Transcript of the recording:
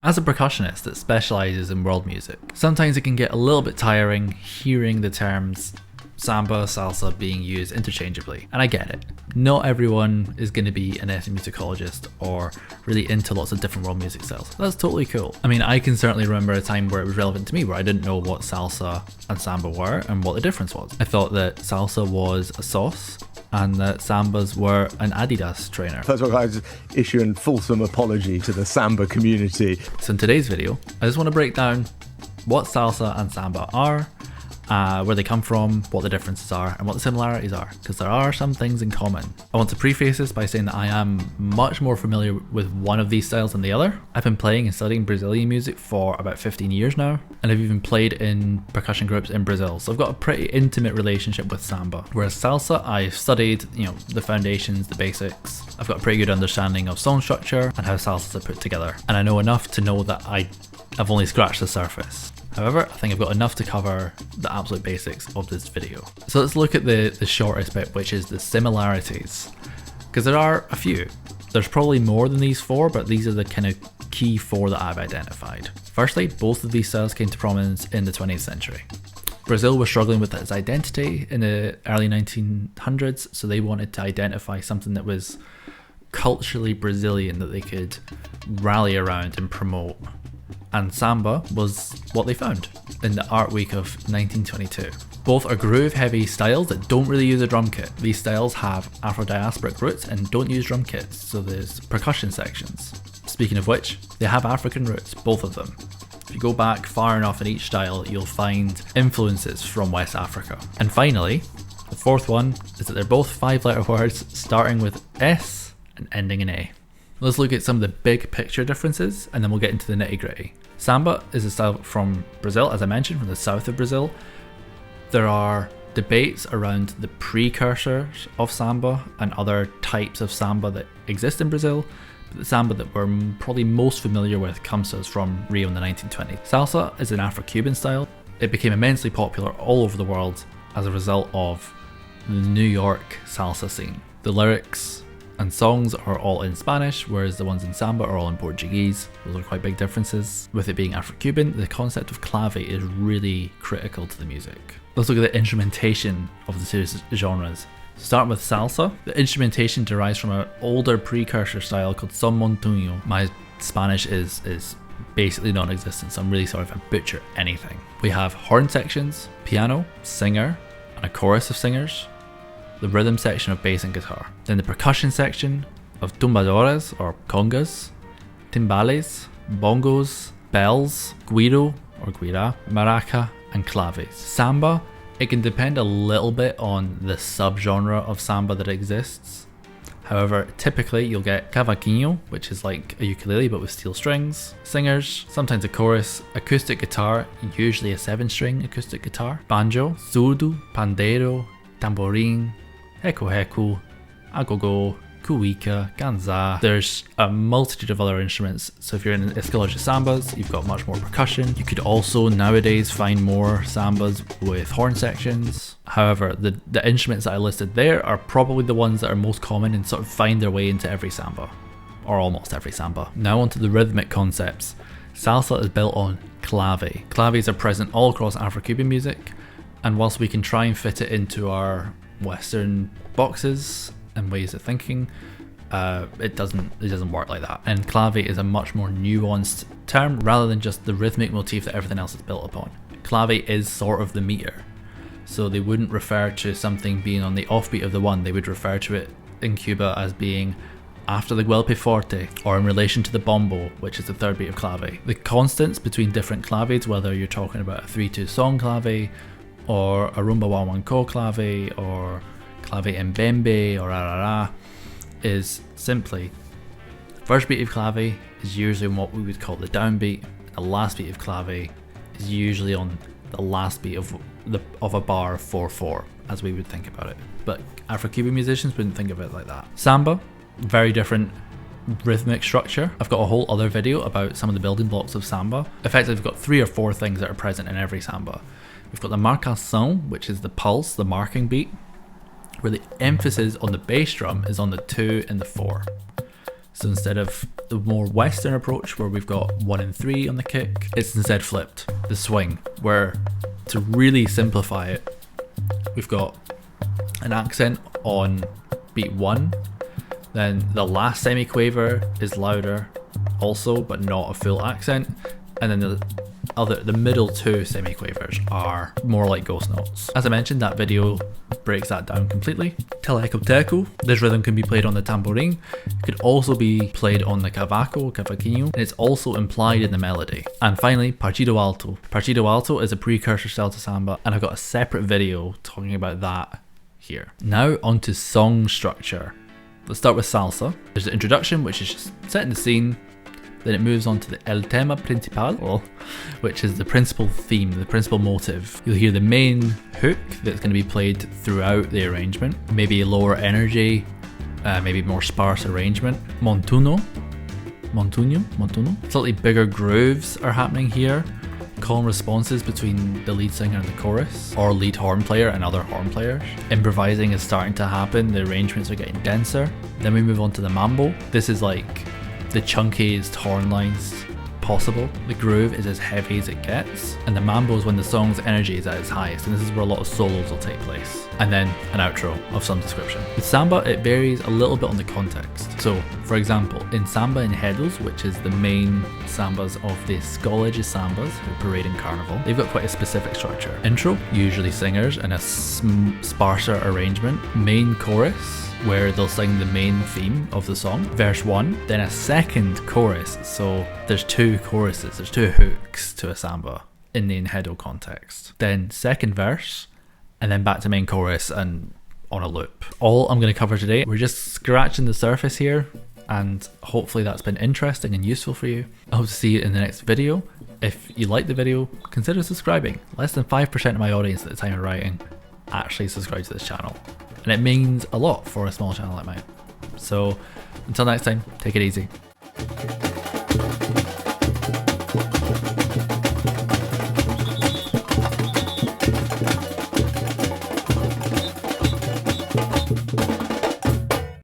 As a percussionist that specialises in world music, sometimes it can get a little bit tiring hearing the terms samba, salsa being used interchangeably, and I get it. Not everyone is going to be an ethnomusicologist or really into lots of different world music styles. That's totally cool. I mean, I can certainly remember a time where it was relevant to me where I didn't know what salsa and samba were and what the difference was. I thought that salsa was a sauce and that sambas were an Adidas trainer. First of all, I just issue a fulsome apology to the samba community. So in today's video, I just want to break down what salsa and samba are, where they come from, what the differences are, and what the similarities are, because there are some things in common. I want to preface this by saying that I am much more familiar with one of these styles than the other. I've been playing and studying Brazilian music for about 15 years now, and I've even played in percussion groups in Brazil, so I've got a pretty intimate relationship with samba. Whereas salsa, I've studied, the foundations, the basics. I've got a pretty good understanding of song structure and how salsas are put together, and I know enough to know that I've only scratched the surface. However, I think I've got enough to cover the absolute basics of this video. So let's look at the shortest bit, which is the similarities. Because there are a few. There's probably more than these four, but these are the kind of key four that I've identified. Firstly, both of these styles came to prominence in the 20th century. Brazil was struggling with its identity in the early 1900s, so they wanted to identify something that was culturally Brazilian that they could rally around and promote. And samba was what they found in the Art Week of 1922. Both are groove-heavy styles that don't really use a drum kit. These styles have Afro-diasporic roots and don't use drum kits, so there's percussion sections. Speaking of which, they have African roots, both of them. If you go back far enough in each style, you'll find influences from West Africa. And finally, the fourth one is that they're both 5-letter words starting with S and ending in A. Let's look at some of the big picture differences and then we'll get into the nitty gritty. Samba is a style from Brazil, as I mentioned, from the south of Brazil. There are debates around the precursors of samba and other types of samba that exist in Brazil, but the samba that we're probably most familiar with comes to us from Rio in the 1920s. Salsa is an Afro-Cuban style. It became immensely popular all over the world as a result of the New York salsa scene. The lyrics and songs are all in Spanish, whereas the ones in samba are all in Portuguese. Those are quite big differences. With it being Afro-Cuban, the concept of clave is really critical to the music. Let's look at the instrumentation of the two genres. Starting with salsa, the instrumentation derives from an older precursor style called son montuno. My Spanish is basically non-existent, so I'm really sorry if I butcher anything. We have horn sections, piano, singer, and a chorus of singers. The rhythm section of bass and guitar. Then the percussion section of tumbadores or congas, timbales, bongos, bells, guiro or guira, maraca, and claves. Samba, it can depend a little bit on the subgenre of samba that exists. However, typically you'll get cavaquinho, which is like a ukulele but with steel strings, singers, sometimes a chorus, acoustic guitar, usually a 7-string acoustic guitar, banjo, surdo, pandeiro, tamborim, heku, agogo, kuika, ganza. There's a multitude of other instruments, so if you're in escalogist sambas, you've got much more percussion. You could also nowadays find more sambas with horn sections. However, the instruments that I listed there are probably the ones that are most common and sort of find their way into every samba, or almost every samba. Now onto the rhythmic concepts. Salsa is built on clave. Claves are present all across Afro-Cuban music, and whilst we can try and fit it into our Western boxes and ways of thinking, it doesn't work like that. And clave is a much more nuanced term rather than just the rhythmic motif that everything else is built upon. Clave is sort of the meter, so they wouldn't refer to something being on the offbeat of the one. They would refer to it in Cuba as being after the golpe forte, or in relation to the bombo, which is the third beat of clave. The constants between different claves, whether you're talking about a 3/2 song clave, or a rumba guaguancó clave, or clave mbembe, or arara, is simply the first beat of clave is usually on what we would call the downbeat. The last beat of clave is usually on the last beat of a bar of 4/4, as we would think about it. But Afro-Cuban musicians wouldn't think of it like that. Samba, very different rhythmic structure. I've got a whole other video about some of the building blocks of samba. Effectively, we've got 3 or 4 things that are present in every samba. We've got the marcação, which is the pulse, the marking beat, where the emphasis on the bass drum is on the 2 and the 4. So instead of the more Western approach where we've got 1 and 3 on the kick, it's instead flipped. The swing, where to really simplify it, we've got an accent on beat 1, then the last semiquaver is louder also, but not a full accent, and then the middle 2 semiquavers are more like ghost notes. As I mentioned, that video breaks that down completely. Telecoteco, this rhythm can be played on the tamborin, it could also be played on the cavaquinho, and it's also implied in the melody. And finally, Partido Alto. Partido Alto is a precursor style to samba, and I've got a separate video talking about that here. Now onto song structure. Let's start with salsa. There's the introduction, which is just setting the scene. Then it moves on to the El Tema Principal, which is the principal theme, the principal motive. You'll hear the main hook that's going to be played throughout the arrangement. Maybe lower energy, maybe more sparse arrangement. Montuno. Slightly bigger grooves are happening here. Calm responses between the lead singer and the chorus, or lead horn player and other horn players. Improvising is starting to happen, the arrangements are getting denser. Then we move on to the mambo. This is like the chunkiest horn lines possible. The groove is as heavy as it gets, and the mambo is when the song's energy is at its highest, and this is where a lot of solos will take place. And then an outro of some description. With samba, it varies a little bit on the context. So, for example, in Samba Enredos, which is the main sambas of the Escola de Sambas, who parade in Carnival, they've got quite a specific structure. Intro, usually singers and a sparser arrangement. Main chorus, where they'll sing the main theme of the song, verse 1, then a second chorus. So there's 2 choruses, there's 2 hooks to a samba in the enredo context. Then second verse, and then back to main chorus and on a loop. All I'm going to cover today, we're just scratching the surface here, and hopefully that's been interesting and useful for you. I hope to see you in the next video. If you like the video, consider subscribing. Less than 5% of my audience at the time of writing actually subscribe to this channel, and it means a lot for a small channel like mine. So until next time, take it easy.